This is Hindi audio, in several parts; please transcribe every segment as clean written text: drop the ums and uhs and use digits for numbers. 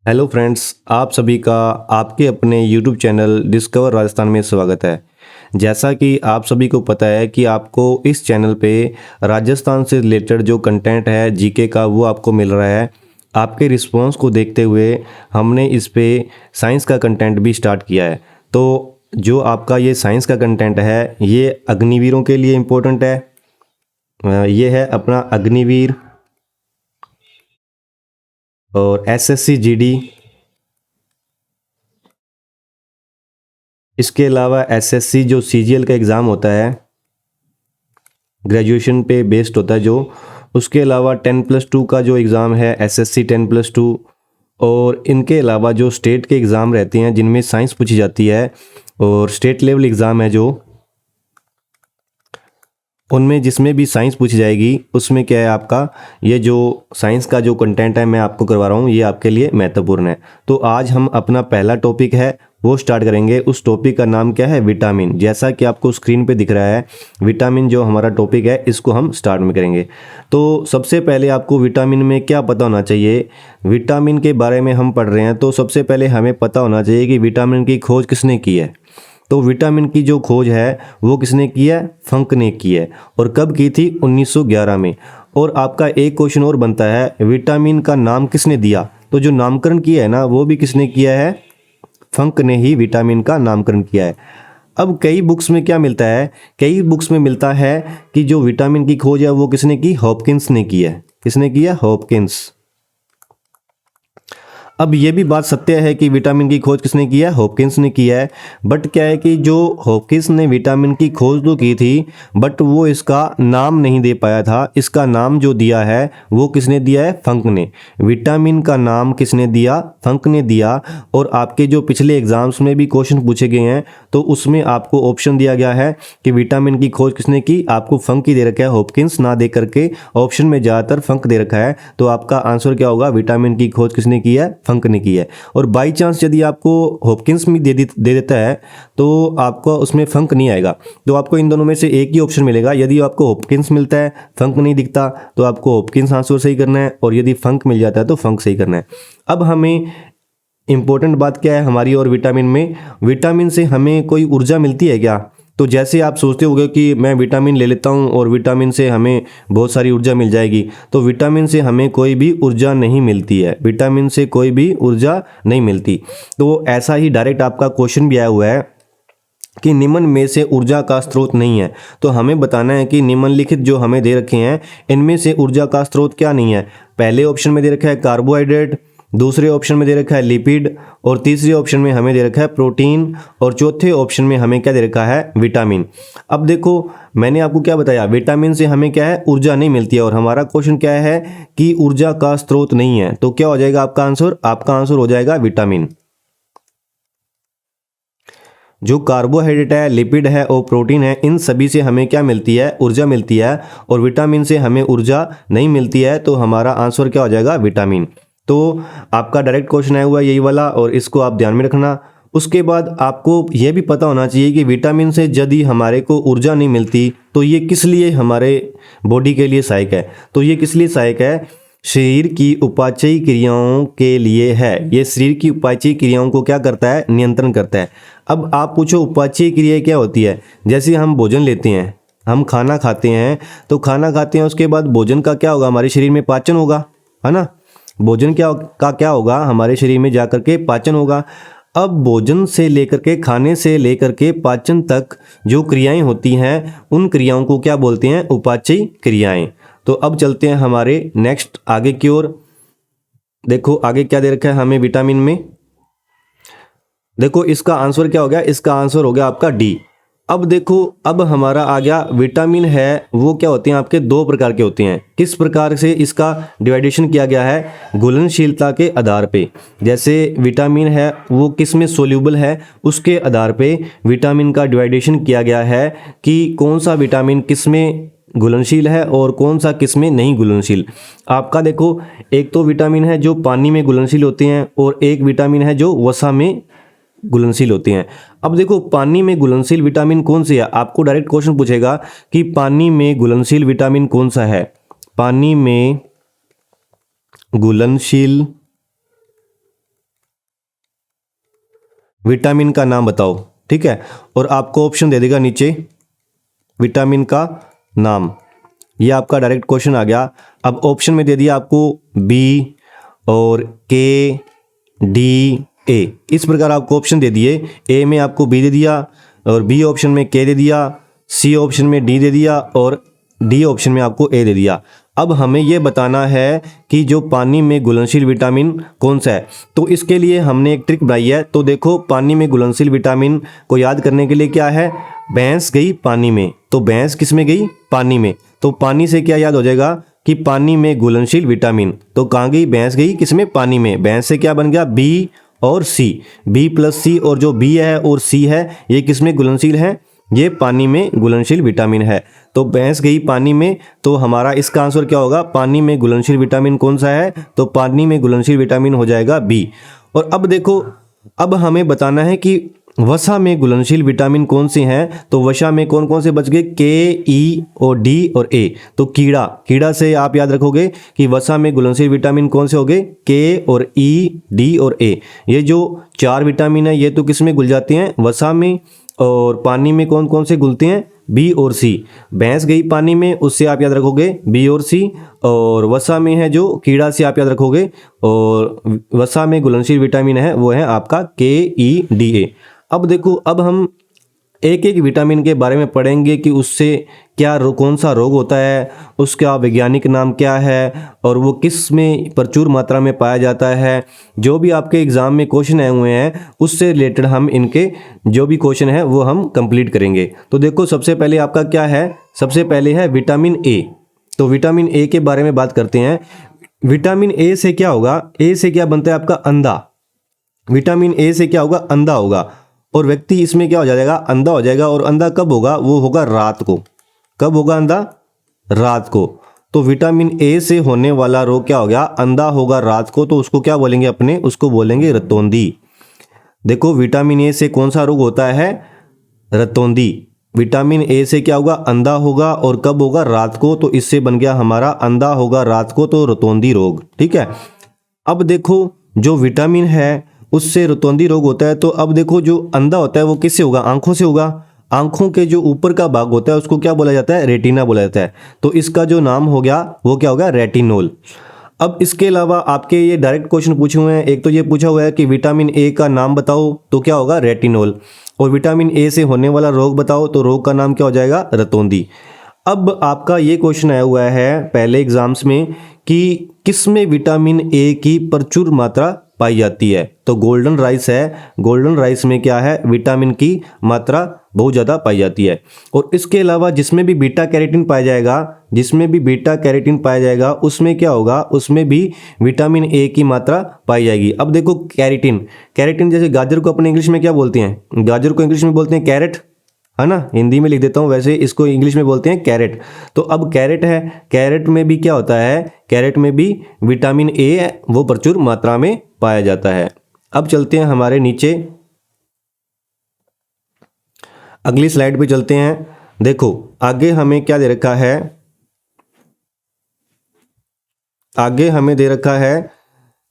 हेलो फ्रेंड्स, आप सभी का आपके अपने यूट्यूब चैनल डिस्कवर राजस्थान में स्वागत है। जैसा कि आप सभी को पता है कि आपको इस चैनल पे राजस्थान से रिलेटेड जो कंटेंट है जीके का वो आपको मिल रहा है। आपके रिस्पॉन्स को देखते हुए हमने इस पे साइंस का कंटेंट भी स्टार्ट किया है। तो जो आपका ये साइंस का कंटेंट है ये अग्निवीरों के लिए इम्पोर्टेंट है। ये है अपना अग्निवीर और एसएससी जीडी। इसके अलावा एसएससी जो सीजीएल का एग्ज़ाम होता है, ग्रेजुएशन पे बेस्ड होता है जो, उसके अलावा 10+2 का जो एग्ज़ाम है एसएससी 10+2, और इनके अलावा जो स्टेट के एग्ज़ाम रहते हैं जिनमें साइंस पूछी जाती है और स्टेट लेवल एग्ज़ाम है जो, उनमें जिसमें भी साइंस पूछी जाएगी उसमें क्या है आपका ये जो साइंस का जो कंटेंट है मैं आपको करवा रहा हूँ, ये आपके लिए महत्वपूर्ण है। तो आज हम अपना पहला टॉपिक है वो स्टार्ट करेंगे। उस टॉपिक का नाम क्या है? विटामिन। जैसा कि आपको स्क्रीन पे दिख रहा है विटामिन जो हमारा टॉपिक है इसको हम स्टार्ट में करेंगे। तो सबसे पहले आपको विटामिन में क्या पता होना चाहिए? विटामिन के बारे में हम पढ़ रहे हैं तो सबसे पहले हमें पता होना चाहिए कि विटामिन की खोज किसने की है। तो विटामिन की जो खोज है वो किसने की है? फंक ने की है। और कब की थी? 1911 में। और आपका एक क्वेश्चन और बनता है, विटामिन का नाम किसने दिया? तो जो नामकरण किया है ना वो भी किसने किया है? फंक ने ही विटामिन का नामकरण किया है। अब कई बुक्स में क्या मिलता है? कई बुक्स में मिलता है कि जो विटामिन की खोज है वो किसने की? हॉपकिंस ने की है। किसने किया? हॉपकिंस। अब ये भी बात सत्य है कि विटामिन की खोज किसने की है? हॉपकिंस ने की है। बट क्या है कि जो हॉपकिंस ने विटामिन की खोज तो की थी बट वो इसका नाम नहीं दे पाया था। इसका नाम जो दिया है वो किसने दिया है? फंक ने। विटामिन का नाम किसने दिया? फंक ने दिया। और आपके जो पिछले एग्जाम्स में भी क्वेश्चन पूछे गए हैं तो उसमें आपको ऑप्शन दिया गया है कि विटामिन की खोज किसने की? आपको फंक ही दे रखा है, हॉपकिंस ना दे करके ऑप्शन में ज़्यादातर फंक दे रखा है। तो आपका आंसर क्या होगा? विटामिन की खोज किसने की है? फंक ने की है। और बाई चांस यदि आपको हॉपकिंस भी दे देता है तो आपको उसमें फंक नहीं आएगा। तो आपको इन दोनों में से एक ही ऑप्शन मिलेगा। यदि आपको हॉपकिंस मिलता है, फंक नहीं दिखता, तो आपको हॉपकिंस आंसर सही करना है, और यदि फंक मिल जाता है तो फंक सही करना है। अब हमें इंपॉर्टेंट बात क्या है हमारी और विटामिन में? विटामिन से हमें कोई ऊर्जा मिलती है क्या? तो जैसे आप सोचते होंगे कि मैं विटामिन ले लेता हूं और विटामिन से हमें बहुत सारी ऊर्जा मिल जाएगी, तो विटामिन से हमें कोई भी ऊर्जा नहीं मिलती है। विटामिन से कोई भी ऊर्जा नहीं मिलती। तो ऐसा ही डायरेक्ट आपका क्वेश्चन भी आया हुआ है कि निम्न में से ऊर्जा का स्रोत नहीं है। तो हमें बताना है कि निम्नलिखित जो हमें दे रखे हैं इनमें से ऊर्जा का स्रोत क्या नहीं है। पहले ऑप्शन में दे रखा है कार्बोहाइड्रेट, दूसरे ऑप्शन में दे रखा है लिपिड, और तीसरे ऑप्शन में हमें दे रखा है प्रोटीन, और चौथे ऑप्शन में हमें क्या दे रखा है? विटामिन। अब देखो मैंने आपको क्या बताया, विटामिन से हमें क्या है? ऊर्जा नहीं मिलती है। और हमारा क्वेश्चन क्या है कि ऊर्जा का स्रोत नहीं है। तो क्या हो जाएगा आपका आंसर? आपका आंसर हो जाएगा विटामिन। जो कार्बोहाइड्रेट है, लिपिड है और प्रोटीन है, इन सभी से हमें क्या मिलती है? ऊर्जा मिलती है। और विटामिन से हमें ऊर्जा नहीं मिलती है। तो हमारा आंसर क्या हो जाएगा? विटामिन। तो आपका डायरेक्ट क्वेश्चन आया हुआ है यही वाला, और इसको आप ध्यान में रखना। उसके बाद आपको यह भी पता होना चाहिए कि विटामिन से यदि हमारे को ऊर्जा नहीं मिलती तो ये किस लिए हमारे बॉडी के लिए सहायक है? तो ये किस लिए सहायक है? शरीर की उपापचयी क्रियाओं के लिए है। ये शरीर की उपापचयी क्रियाओं को क्या करता है? नियंत्रण करता है। अब आप पूछो उपापचयी क्रिया क्या होती है? जैसे हम भोजन लेते हैं, हम खाना खाते हैं, तो खाना खाते हैं उसके बाद भोजन का क्या होगा? हमारे शरीर में पाचन होगा, है ना? भोजन क्या होगा? हमारे शरीर में जाकर के पाचन होगा। अब भोजन से लेकर के, खाने से लेकर के पाचन तक जो क्रियाएं होती हैं उन क्रियाओं को क्या बोलते हैं? उपापचयी क्रियाएं। तो अब चलते हैं हमारे नेक्स्ट आगे की ओर। देखो आगे क्या दे रखा है हमें विटामिन में। देखो इसका आंसर क्या हो गया? इसका आंसर हो गया आपका डी। अब देखो, अब हमारा आ गया विटामिन है वो क्या होते हैं आपके? दो प्रकार के होते हैं। किस प्रकार से इसका डिवाइडेशन किया गया है? घुलनशीलता के आधार पे। जैसे विटामिन है वो किस में सोल्यूबल है उसके आधार पे विटामिन का डिवाइडेशन किया गया है कि कौन सा विटामिन किस में घुलनशील है और कौन सा किस में नहीं घुलनशील। आपका देखो, एक तो विटामिन है जो पानी में घुलनशील होते हैं और एक विटामिन है जो वसा में घुलनशील होते हैं। अब देखो पानी में घुलनशील विटामिन कौन सी है? आपको डायरेक्ट क्वेश्चन पूछेगा कि पानी में घुलनशील विटामिन कौन सा है? पानी में घुलनशील विटामिन का नाम बताओ। ठीक है, और आपको ऑप्शन दे देगा नीचे विटामिन का नाम। ये आपका डायरेक्ट क्वेश्चन आ गया। अब ऑप्शन में दे दिया आपको बी और के, डी, ए, इस प्रकार आपको ऑप्शन दे दिए। ए में आपको बी दे दिया, और बी ऑप्शन में के दे दिया, सी ऑप्शन में डी दे दिया, और डी ऑप्शन में आपको ए दे दिया। अब हमें यह बताना है कि जो पानी में घुलनशील विटामिन कौन सा है। तो इसके लिए हमने एक ट्रिक बनाई है। तो देखो, पानी में घुलनशील विटामिन को याद करने के लिए क्या है, भैंस गई पानी में, तो भैंस किस में गई, पानी में। तो पानी से क्या याद हो जाएगा कि पानी में घुलनशील विटामिन, तो कहाँ गई, भैंस गई किस में, पानी में। भैंस से क्या बन गया, बी और सी, बी प्लस सी, और जो बी है और सी है ये किस में घुलनशील है, ये पानी में घुलनशील विटामिन है। तो भैंस गई पानी में, तो हमारा इसका आंसर क्या होगा, पानी में घुलनशील विटामिन कौन सा है, तो पानी में घुलनशील विटामिन हो जाएगा बी। और अब देखो, अब हमें बताना है कि वसा में घुलनशील विटामिन कौन से हैं। तो वसा में कौन कौन से बच गए, के, ई और डी और ए। तो कीड़ा, कीड़ा से आप याद रखोगे कि वसा में घुलनशील विटामिन कौन से हो गए, के और ई, डी और ए। ये जो 4 विटामिन है ये तो किस में घुल जाते हैं, वसा में। और पानी में कौन कौन से घुलते हैं, बी और सी। भैंस गई पानी में, उससे आप याद रखोगे बी और सी। और वसा में है जो कीड़ा, से आप याद रखोगे। और वसा में घुलनशील विटामिन है वो है आपका के, ई, डी, ए। अब देखो, अब हम एक एक विटामिन के बारे में पढ़ेंगे कि उससे क्या कौन सा रोग होता है, उसका वैज्ञानिक नाम क्या है, और वो किस में प्रचुर मात्रा में पाया जाता है। जो भी आपके एग्ज़ाम में क्वेश्चन आए हुए हैं उससे रिलेटेड हम इनके जो भी क्वेश्चन है वो हम कंप्लीट करेंगे। तो देखो, सबसे पहले आपका क्या है, सबसे पहले है विटामिन ए। तो विटामिन ए के बारे में बात करते हैं। विटामिन ए से क्या होगा, ए से क्या बनता है आपका, अंधा। विटामिन ए से क्या होगा, अंधा होगा। और व्यक्ति इसमें क्या हो जाएगा, अंधा हो जाएगा। और अंधा कब होगा, वो होगा रात को। कब होगा अंधा, रात को। तो विटामिन ए से होने वाला रोग क्या हो गया, अंधा होगा रात को। तो उसको क्या बोलेंगे अपने, उसको बोलेंगे रतौंधी। देखो, विटामिन ए से कौन सा रोग होता है, रतौंधी। विटामिन ए से क्या होगा, अंधा होगा। और कब होगा, रात को। तो इससे बन गया हमारा अंधा होगा रात को, तो रतौंधी रोग। ठीक है। अब देखो, जो विटामिन है उससे रतौंधी रोग होता है। तो अब देखो, जो अंधा होता है वो किससे होगा, आंखों से होगा। आंखों के जो ऊपर का भाग होता है उसको क्या बोला जाता है, रेटिना बोला जाता है। तो इसका जो नाम हो गया वो क्या होगा, रेटिनोल। अब इसके अलावा आपके ये डायरेक्ट क्वेश्चन पूछे हुए हैं। एक तो ये पूछा हुआ है कि विटामिन ए का नाम बताओ, तो क्या होगा, रेटिनोल। और विटामिन ए से होने वाला रोग बताओ, तो रोग का नाम क्या हो जाएगा, रतौंधी। अब आपका ये क्वेश्चन आया हुआ है पहले एग्जाम्स में कि किसमें विटामिन ए की प्रचुर मात्रा पाई जाती है। तो गोल्डन राइस है, गोल्डन राइस में क्या है, विटामिन की मात्रा बहुत ज़्यादा पाई जाती है। और इसके अलावा जिसमें भी बीटा कैरोटीन पाया जाएगा, जिसमें भी बीटा कैरोटीन पाया जाएगा उसमें क्या होगा, उसमें भी विटामिन ए की मात्रा पाई जाएगी। अब देखो, कैरोटीन, कैरोटीन जैसे गाजर को अपने इंग्लिश में क्या बोलते हैं, गाजर को इंग्लिश में बोलते हैं कैरेट, है ना। हिंदी में लिख देता हूँ, वैसे इसको इंग्लिश में बोलते हैं कैरेट। तो अब कैरेट है, कैरेट में भी क्या होता है, कैरेट में भी विटामिन ए वो प्रचुर मात्रा में पाया जाता है। अब चलते हैं हमारे नीचे, अगली स्लाइड पे चलते हैं। देखो, आगे हमें क्या दे रखा है, आगे हमें दे रखा है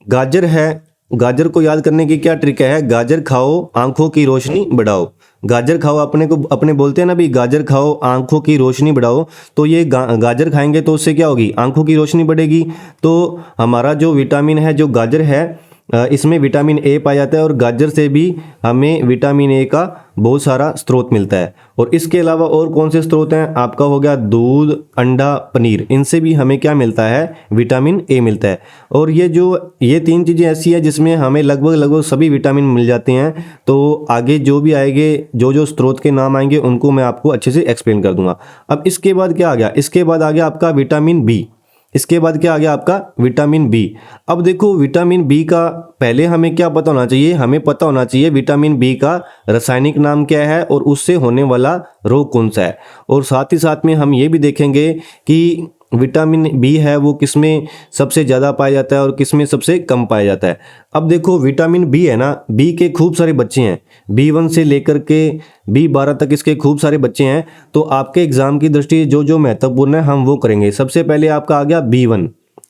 गाजर है। गाजर को याद करने की क्या ट्रिक है, गाजर खाओ आंखों की रोशनी बढ़ाओ। गाजर खाओ, अपने बोलते हैं ना भी, गाजर खाओ आंखों की रोशनी बढ़ाओ। तो ये गाजर खाएंगे तो उससे क्या होगी, आंखों की रोशनी बढ़ेगी। तो हमारा जो विटामिन है, जो गाजर है, इसमें विटामिन ए पाया जाता है। और गाजर से भी हमें विटामिन ए का बहुत सारा स्रोत मिलता है। और इसके अलावा और कौन से स्रोत हैं, आपका हो गया दूध, अंडा, पनीर, इनसे भी हमें क्या मिलता है, विटामिन ए मिलता है। और ये 3 चीज़ें ऐसी है जिसमें हमें लगभग सभी विटामिन मिल जाते हैं। तो आगे जो भी आएंगे, जो स्रोत के नाम आएंगे उनको मैं आपको अच्छे से एक्सप्लेन कर दूंगा। अब इसके बाद क्या आ गया, इसके बाद आ गया आपका विटामिन बी। इसके बाद क्या आ गया आपका, विटामिन बी। अब देखो, विटामिन बी का पहले हमें क्या पता होना चाहिए, हमें पता होना चाहिए विटामिन बी का रासायनिक नाम क्या है और उससे होने वाला रोग कौन सा है। और साथ ही साथ में हम ये भी देखेंगे कि विटामिन बी है वो किसमें सबसे ज़्यादा पाया जाता है और किसमें सबसे कम पाया जाता है। अब देखो, विटामिन बी है ना, बी के खूब सारे बच्चे हैं, B1 से लेकर के B12 तक इसके खूब सारे बच्चे हैं। तो आपके एग्जाम की दृष्टि जो महत्वपूर्ण है हम वो करेंगे। सबसे पहले आपका आ गया B1,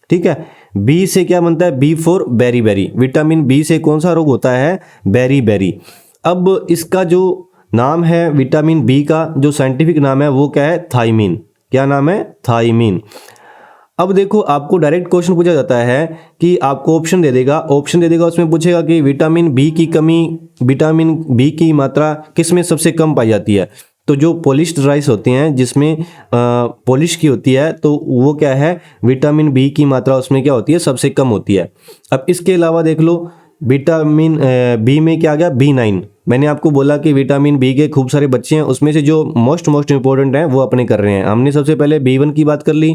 ठीक है। बी से क्या बनता है, B for berry berry. Vitamin B से कौन सा रोग होता है, बेरी बेरी। अब इसका जो नाम है विटामिन बी का, जो साइंटिफिक नाम है वो क्या है, थायमीन। क्या नाम है, थायमीन। अब देखो आपको डायरेक्ट क्वेश्चन पूछा जाता है कि आपको ऑप्शन दे देगा, उसमें पूछेगा कि विटामिन बी की कमी, विटामिन बी की मात्रा किस में सबसे कम पाई जाती है। तो जो पॉलिश्ड राइस होते हैं जिसमें पॉलिश की होती है, तो वो क्या है, विटामिन बी की मात्रा उसमें क्या होती है, सबसे कम होती है। अब इसके अलावा देख लो विटामिन बी में क्या आ गया, B9। मैंने आपको बोला कि विटामिन बी के खूब सारे बच्चे हैं, उसमें से जो मोस्ट इंपॉर्टेंट हैं वो अपने कर रहे हैं। हमने सबसे पहले B1 की बात कर ली,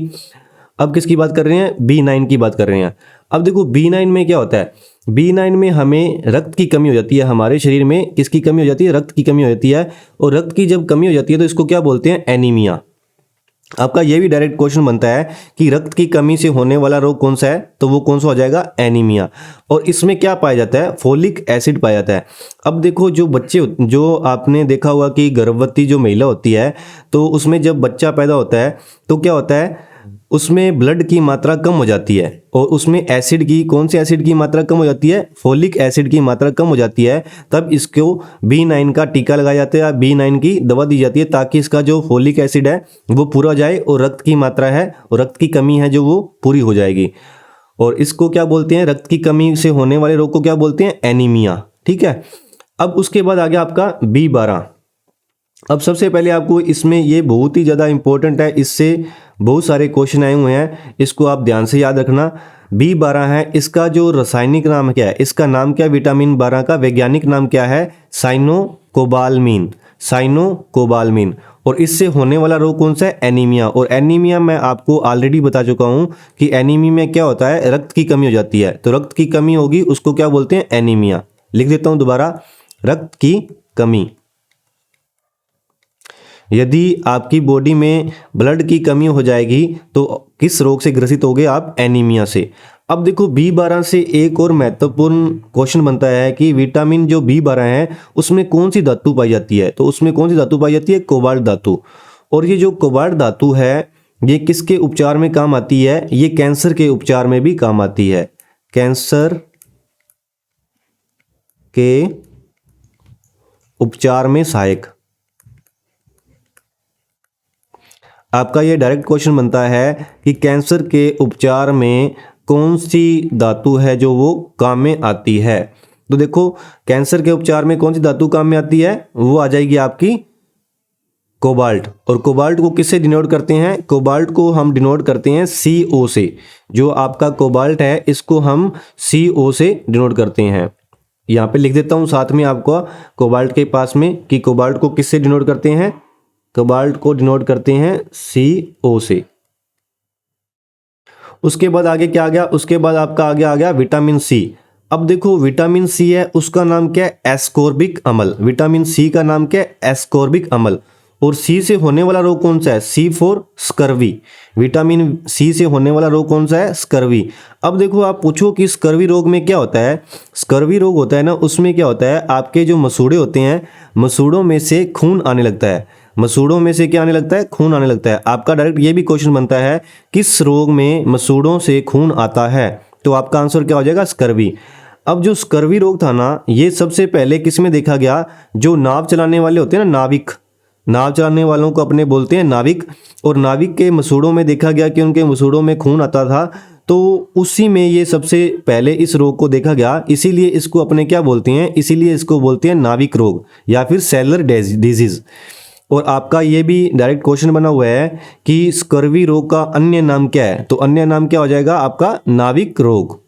अब किसकी बात कर रहे हैं, B9 की बात कर रहे हैं। अब देखो B9 में क्या होता है, B9 में हमें रक्त की कमी हो जाती है, हमारे शरीर में किसकी कमी हो जाती है, रक्त की कमी हो जाती है। और रक्त की जब कमी हो जाती है तो इसको क्या बोलते हैं, एनीमिया। आपका ये भी डायरेक्ट क्वेश्चन बनता है कि रक्त की कमी से होने वाला रोग कौन सा है, तो वो कौन सा हो जाएगा, एनीमिया। और इसमें क्या पाया जाता है, फोलिक एसिड पाया जाता है। अब देखो जो बच्चे, जो आपने देखा होगा कि गर्भवती जो महिला होती है, तो उसमें जब बच्चा पैदा होता है तो क्या होता है, उसमें ब्लड की मात्रा कम हो जाती है और उसमें एसिड की, कौन से एसिड की मात्रा कम हो जाती है, फोलिक एसिड की मात्रा कम हो जाती है। तब इसको B9 का टीका लगाया जाता है या B9 की दवा दी जाती है, ताकि इसका जो फोलिक एसिड है वो पूरा हो जाए और रक्त की मात्रा है और रक्त की कमी है जो वो पूरी हो जाएगी। और इसको क्या बोलते हैं, रक्त की कमी से होने वाले रोग को क्या बोलते हैं, एनीमिया। ठीक है। अब उसके बाद आ गया आपका B12। अब सबसे पहले आपको इसमें ये बहुत ही ज़्यादा इंपॉर्टेंट है, इससे बहुत सारे क्वेश्चन आए हुए हैं, इसको आप ध्यान से याद रखना। B12 है, इसका जो रासायनिक नाम क्या है, इसका नाम क्या है, विटामिन 12 का वैज्ञानिक नाम क्या है, साइनोकोबालमीन, साइनोकोबालमीन। और इससे होने वाला रोग कौन सा है, एनीमिया। और एनीमिया मैं आपको ऑलरेडी बता चुका हूँ कि एनीमिया में क्या होता है, रक्त की कमी हो जाती है। तो रक्त की कमी होगी उसको क्या बोलते हैं, एनीमिया। लिख देता हूँ दोबारा, रक्त की कमी। यदि आपकी बॉडी में ब्लड की कमी हो जाएगी तो किस रोग से ग्रसित होगे आप, एनीमिया से। अब देखो B12 से एक और महत्वपूर्ण क्वेश्चन बनता है कि विटामिन जो B12 है उसमें कौन सी धातु पाई जाती है, तो उसमें कौन सी धातु पाई जाती है, कोबाल्ट धातु। और ये जो कोबाल्ट धातु है ये किसके उपचार में काम आती है, ये कैंसर के उपचार में भी काम आती है, कैंसर के उपचार में सहायक। आपका ये डायरेक्ट क्वेश्चन बनता है कि कैंसर के उपचार में कौन सी धातु है जो वो काम में आती है। तो देखो कैंसर के उपचार में कौन सी धातु काम में आती है, वो आ जाएगी आपकी कोबाल्ट। और कोबाल्ट को किससे डिनोट करते हैं, कोबाल्ट को हम डिनोट करते हैं CO से। जो आपका कोबाल्ट है इसको हम CO से डिनोट करते हैं। यहाँ पे लिख देता हूँ साथ में आपको कोबाल्ट के पास में कि कोबाल्ट को किससे डिनोट करते हैं, कोबाल्ट को डिनोट करते हैं CO से। उसके बाद आगे क्या आ गया, उसके बाद आपका आगे आ गया विटामिन C। अब देखो विटामिन C है उसका नाम क्या है, एस्कॉर्बिक अम्ल। विटामिन C का नाम क्या है, एस्कॉर्बिक अम्ल। और C से होने वाला रोग कौन सा है, C for scurvy. Vitamin C से होने वाला रोग कौन सा है, स्कर्वी। अब देखो आप पूछो कि स्कर्वी रोग में क्या होता है, स्कर्वी रोग होता है ना, उसमें क्या होता है, आपके जो मसूड़े होते हैं, मसूड़ों में से खून आने लगता है। मसूड़ों में से क्या आने लगता है, खून आने लगता है। आपका डायरेक्ट ये भी क्वेश्चन बनता है किस रोग में मसूड़ों से खून आता है, तो आपका आंसर क्या हो जाएगा, स्कर्वी। अब जो स्कर्वी रोग था ना, ये सबसे पहले किस में देखा गया, जो नाव चलाने वाले होते हैं ना, नाविक, नाव चलाने वालों को अपने बोलते हैं नाविक। और नाविक के मसूड़ों में देखा गया कि उनके मसूड़ों में खून आता था, तो उसी में ये सबसे पहले इस रोग को देखा गया। इसीलिए इसको अपने क्या बोलते हैं, इसीलिए इसको बोलते हैं नाविक रोग या फिर सेलर डिजीज। और आपका ये भी डायरेक्ट क्वेश्चन बना हुआ है कि स्कर्वी रोग का अन्य नाम क्या है, तो अन्य नाम क्या हो जाएगा आपका, नाविक रोग।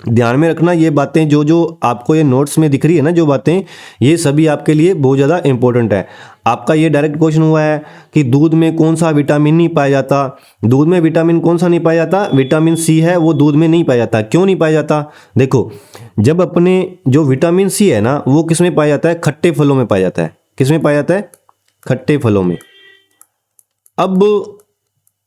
ध्यान में रखना ये बातें, जो जो आपको ये नोट्स में दिख रही है ना जो बातें, ये सभी आपके लिए बहुत ज़्यादा इंपॉर्टेंट है। आपका ये डायरेक्ट क्वेश्चन हुआ है कि दूध में कौन सा विटामिन नहीं पाया जाता। दूध में विटामिन कौन सा नहीं पाया जाता, विटामिन C है, वो दूध में नहीं पाया जाता। क्यों नहीं पाया जाता, देखो जब अपने जो विटामिन C है ना वो किस में पाया जाता है, खट्टे फलों में पाया जाता है। किस में पाया जाता है, खट्टे फलों में। अब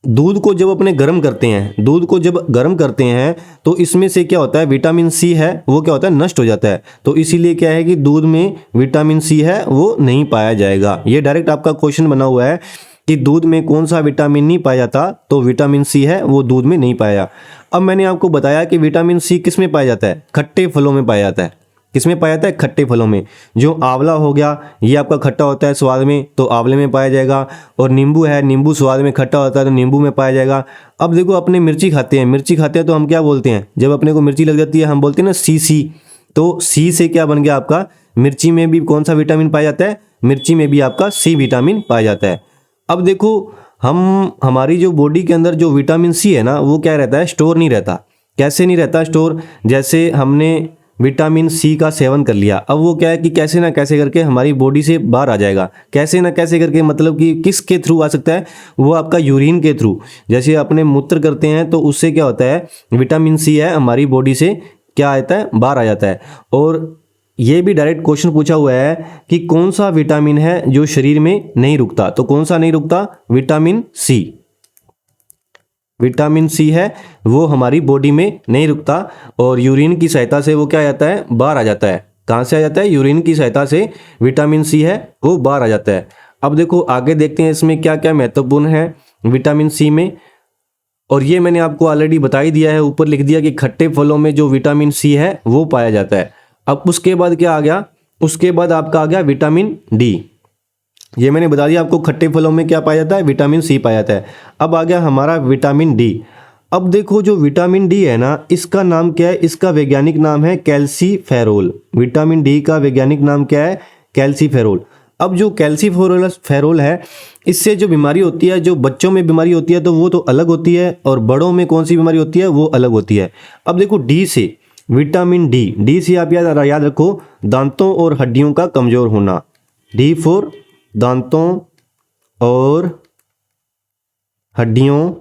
दूध को जब अपने गर्म करते हैं, दूध को जब गर्म करते हैं तो इसमें से क्या होता है, विटामिन C है वो क्या होता है, नष्ट हो जाता है। तो इसीलिए क्या है कि दूध में विटामिन C है वो नहीं पाया जाएगा। ये डायरेक्ट आपका क्वेश्चन बना हुआ है कि दूध में कौन सा विटामिन नहीं पाया जाता, तो विटामिन C है वो दूध में नहीं पाया। अब मैंने आपको बताया कि विटामिन C किस में पाया जाता है, खट्टे फलों में पाया जाता है। किसमें पाया जाता है? खट्टे फलों में। जो आंवला हो गया ये आपका खट्टा होता है स्वाद में, तो आंवले में पाया जाएगा। और नींबू है, नींबू स्वाद में खट्टा होता है तो नींबू में पाया जाएगा। अब देखो अपने मिर्ची खाते हैं तो हम क्या बोलते हैं? जब अपने को मिर्ची लग जाती है हम बोलते हैं ना सी। तो सी से क्या बन गया आपका? मिर्ची में भी कौन सा विटामिन पाया जाता है? मिर्ची में भी आपका सी विटामिन पाया जाता है। अब देखो हमारी जो बॉडी के अंदर जो विटामिन सी है ना वो क्या रहता है? स्टोर नहीं रहता। कैसे नहीं रहता स्टोर? जैसे हमने विटामिन सी का सेवन कर लिया, अब वो क्या है कि कैसे ना कैसे करके हमारी बॉडी से बाहर आ जाएगा। कैसे ना कैसे करके मतलब कि किसके थ्रू आ सकता है? वो आपका यूरिन के थ्रू। जैसे अपने मूत्र करते हैं तो उससे क्या होता है? विटामिन सी है हमारी बॉडी से क्या आता है? बाहर आ जाता है। और ये भी डायरेक्ट क्वेश्चन पूछा हुआ है कि कौन सा विटामिन है जो शरीर में नहीं रुकता? तो कौन सा नहीं रुकता? Vitamin C. विटामिन सी है वो हमारी बॉडी में नहीं रुकता और यूरिन की सहायता से वो क्या आ जाता है? बाहर आ जाता है। कहाँ से आ जाता है? यूरिन की सहायता से विटामिन सी है वो बाहर आ जाता है। अब देखो आगे देखते हैं इसमें क्या क्या महत्वपूर्ण है विटामिन सी में। और ये मैंने आपको ऑलरेडी बता ही दिया है, ऊपर लिख दिया कि खट्टे फलों में जो विटामिन सी है वो पाया जाता है। अब उसके बाद क्या आ गया? उसके बाद आपका आ गया विटामिन डी। ये मैंने बता दिया आपको, खट्टे फलों में क्या पाया जाता है? विटामिन सी पाया जाता है। अब आ गया हमारा विटामिन डी। अब देखो जो विटामिन डी है ना इसका नाम क्या है? इसका वैज्ञानिक नाम है कैल्सीफेरोल। विटामिन डी का वैज्ञानिक नाम क्या है? कैल्सीफेरोल। अब जो कैल्सीफेरोल है इससे जो बीमारी होती है, जो बच्चों में बीमारी होती है तो वो तो अलग होती है, और बड़ों में कौन सी बीमारी होती है वो अलग होती है। अब देखो डी से, विटामिन डी से आप याद रखो दांतों और हड्डियों का कमजोर होना। डी फॉर दांतों और हड्डियों,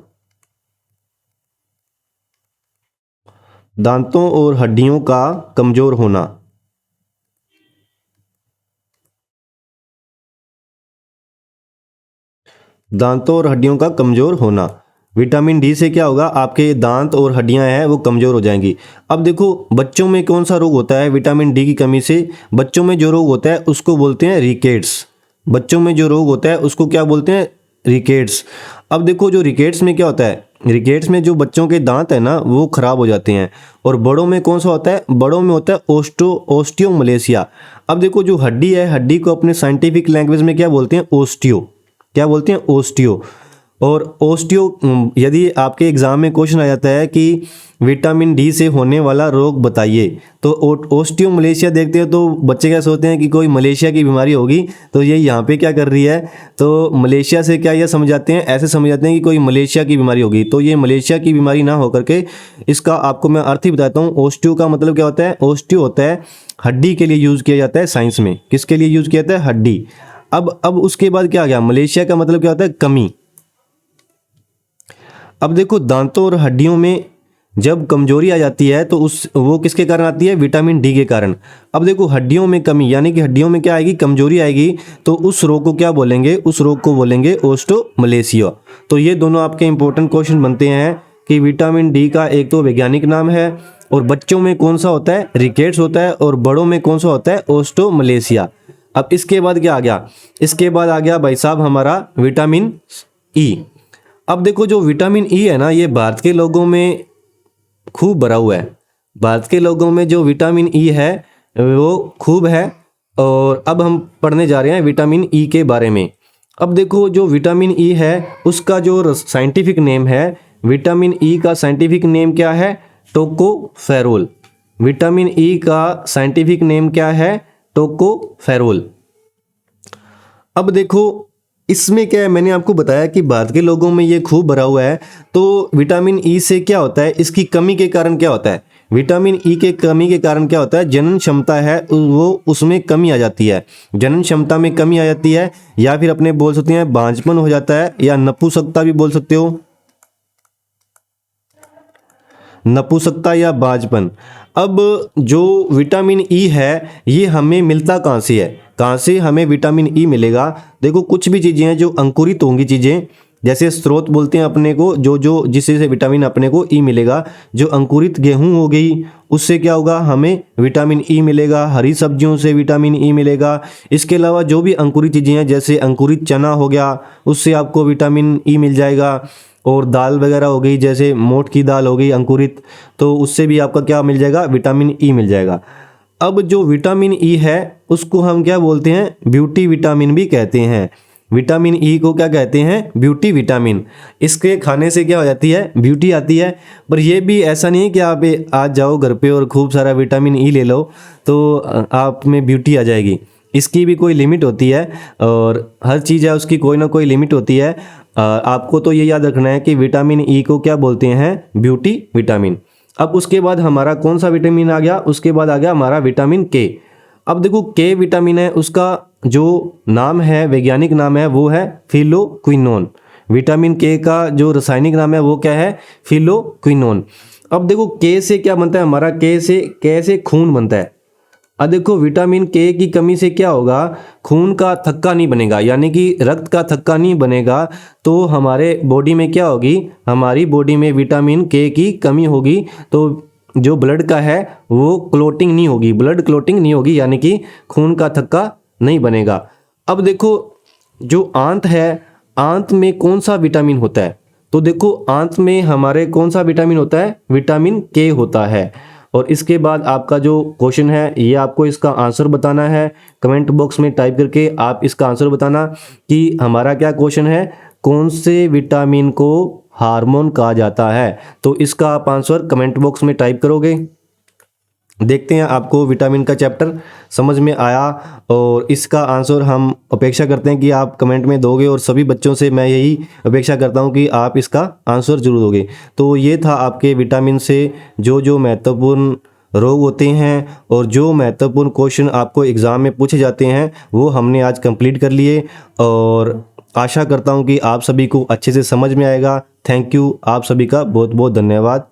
दांतों और हड्डियों का कमजोर होना। दांतों और हड्डियों का कमजोर होना। विटामिन डी से क्या होगा? आपके दांत और हड्डियां हैं वो कमजोर हो जाएंगी। अब देखो बच्चों में कौन सा रोग होता है विटामिन डी की कमी से? बच्चों में जो रोग होता है उसको बोलते हैं रिकेट्स। बच्चों में जो रोग होता है उसको क्या बोलते हैं? रिकेट्स। अब देखो जो रिकेट्स में क्या होता है? रिकेट्स में जो बच्चों के दांत है ना वो खराब हो जाते हैं। और बड़ों में कौन सा होता है? बड़ों में होता है ओस्टियोमलेशिया। अब देखो जो हड्डी है, हड्डी को अपने साइंटिफिक लैंग्वेज में क्या बोलते हैं? ओस्टियो। क्या बोलते हैं? ओस्टियो। और ओस्टियो, यदि आपके एग्जाम में क्वेश्चन आ जाता है कि विटामिन डी से होने वाला रोग बताइए, तो ओस्टियोमलेशिया देखते हैं तो बच्चे क्या सोचते हैं कि कोई मलेशिया की बीमारी होगी, तो ये यहाँ पे क्या कर रही है? तो मलेशिया से क्या ये समझाते हैं? ऐसे समझाते हैं कि कोई मलेशिया की बीमारी होगी। तो ये मलेशिया की बीमारी ना होकर के इसका आपको मैं अर्थ ही बताता हूँ। ओस्टियो का मतलब क्या होता है? ओस्टियो होता है हड्डी के लिए यूज़ किया जाता है साइंस में। किसके लिए यूज़ किया जाता है? हड्डी। अब उसके बाद क्या आ गया? मलेशिया का मतलब क्या होता है? कमी। अब देखो दांतों और हड्डियों में जब कमजोरी आ जाती है तो वो किसके कारण आती है? विटामिन डी के कारण। अब देखो हड्डियों में कमी यानी कि हड्डियों में क्या आएगी? कमजोरी आएगी। तो उस रोग को क्या बोलेंगे? उस रोग को बोलेंगे ओस्टियोमलेशिया। तो ये दोनों आपके इंपॉर्टेंट क्वेश्चन बनते हैं कि विटामिन डी का एक तो वैज्ञानिक नाम है, और बच्चों में कौन सा होता है? रिकेट्स होता है, और बड़ों में कौन सा होता है? ओस्टियोमलेशिया। अब इसके बाद क्या आ गया? इसके बाद आ गया भाई साहब हमारा विटामिन ई। अब देखो जो विटामिन ई है ना ये भारत के लोगों में खूब भरा हुआ है। भारत के लोगों में जो विटामिन ई है वो खूब है। और अब हम पढ़ने जा रहे हैं विटामिन ई के बारे में। अब देखो जो विटामिन ई है उसका जो साइंटिफिक नेम है, विटामिन ई का साइंटिफिक नेम क्या है? टोकोफेरोल। विटामिन ई का साइंटिफिक नेम क्या है? टोकोफेरोल। अब देखो इसमें क्या है, मैंने आपको बताया कि भारत के लोगों में ये खूब भरा हुआ है। तो विटामिन ई से क्या होता है? इसकी कमी के कारण क्या होता है? विटामिन ई के कमी के कारण क्या होता है? जनन क्षमता है वो उसमें कमी आ जाती है। जनन क्षमता में कमी आ जाती है, या फिर अपने बोल सकते हैं बांझपन हो जाता है, या नपुंसकता भी बोल सकते हो, नपुंसकता या बांझपन। अब जो विटामिन ई है ये हमें मिलता कहाँ से है? कहाँ से हमें विटामिन ई मिलेगा? देखो कुछ भी चीज़ें हैं जो अंकुरित होंगी चीज़ें, जैसे स्रोत बोलते हैं अपने को जो जिससे से विटामिन अपने को ई मिलेगा। जो अंकुरित गेहूं हो गई उससे क्या होगा? हमें विटामिन ई मिलेगा। हरी सब्जियों से विटामिन ई मिलेगा। इसके अलावा जो भी अंकुरित चीज़ें हैं जैसे अंकुरित चना हो गया उससे आपको विटामिन ई मिल जाएगा। और दाल वगैरह हो गई जैसे मोठ की दाल हो गई अंकुरित, तो उससे भी आपका क्या मिल जाएगा? विटामिन ई मिल जाएगा। अब जो विटामिन ई है उसको हम क्या बोलते हैं, ब्यूटी विटामिन भी कहते हैं। विटामिन ई को क्या कहते हैं, ब्यूटी विटामिन। इसके खाने से क्या हो जाती है, ब्यूटी आती है। पर ये भी ऐसा नहीं है कि आप आज जाओ घर पे और खूब सारा विटामिन ई ले लो तो आप में ब्यूटी आ जाएगी। इसकी भी कोई लिमिट होती है और हर चीज़ है उसकी कोई ना कोई लिमिट होती है। आपको तो ये याद रखना है कि विटामिन ई को क्या बोलते हैं, ब्यूटी विटामिन। अब उसके बाद हमारा कौन सा विटामिन आ गया, उसके बाद आ गया हमारा विटामिन के। अब देखो के विटामिन है, उसका जो नाम है, वैज्ञानिक नाम है, वो है फिलोक्विनोन। विटामिन के का जो रासायनिक नाम है वो क्या है, फिलोक्विनोन। अब देखो के से क्या बनता है हमारा, के से खून बनता है। अब देखो विटामिन के की कमी से क्या होगा, खून का थक्का नहीं बनेगा, यानी कि रक्त का थक्का नहीं बनेगा। तो हमारे बॉडी में क्या होगी, हमारी बॉडी में विटामिन के की कमी होगी तो जो ब्लड का है वो क्लोटिंग नहीं होगी, ब्लड क्लोटिंग नहीं होगी, यानी कि खून का थक्का नहीं बनेगा। अब देखो जो आंत है, आंत में कौन सा विटामिन होता है, तो देखो आंत में हमारे कौन सा विटामिन होता है, विटामिन के होता है। और इसके बाद आपका जो क्वेश्चन है ये आपको इसका आंसर बताना है। कमेंट बॉक्स में टाइप करके आप इसका आंसर बताना कि हमारा क्या क्वेश्चन है, कौन से विटामिन को हार्मोन कहा जाता है। तो इसका आप आंसर कमेंट बॉक्स में टाइप करोगे। देखते हैं आपको विटामिन का चैप्टर समझ में आया और इसका आंसर हम अपेक्षा करते हैं कि आप कमेंट में दोगे और सभी बच्चों से मैं यही अपेक्षा करता हूं कि आप इसका आंसर जरूर दोगे। तो ये था आपके विटामिन से जो महत्वपूर्ण रोग होते हैं और जो महत्वपूर्ण क्वेश्चन आपको एग्ज़ाम में पूछे जाते हैं वो हमने आज कंप्लीट कर लिए और आशा करता हूं कि आप सभी को अच्छे से समझ में आएगा। थैंक यू, आप सभी का बहुत बहुत धन्यवाद।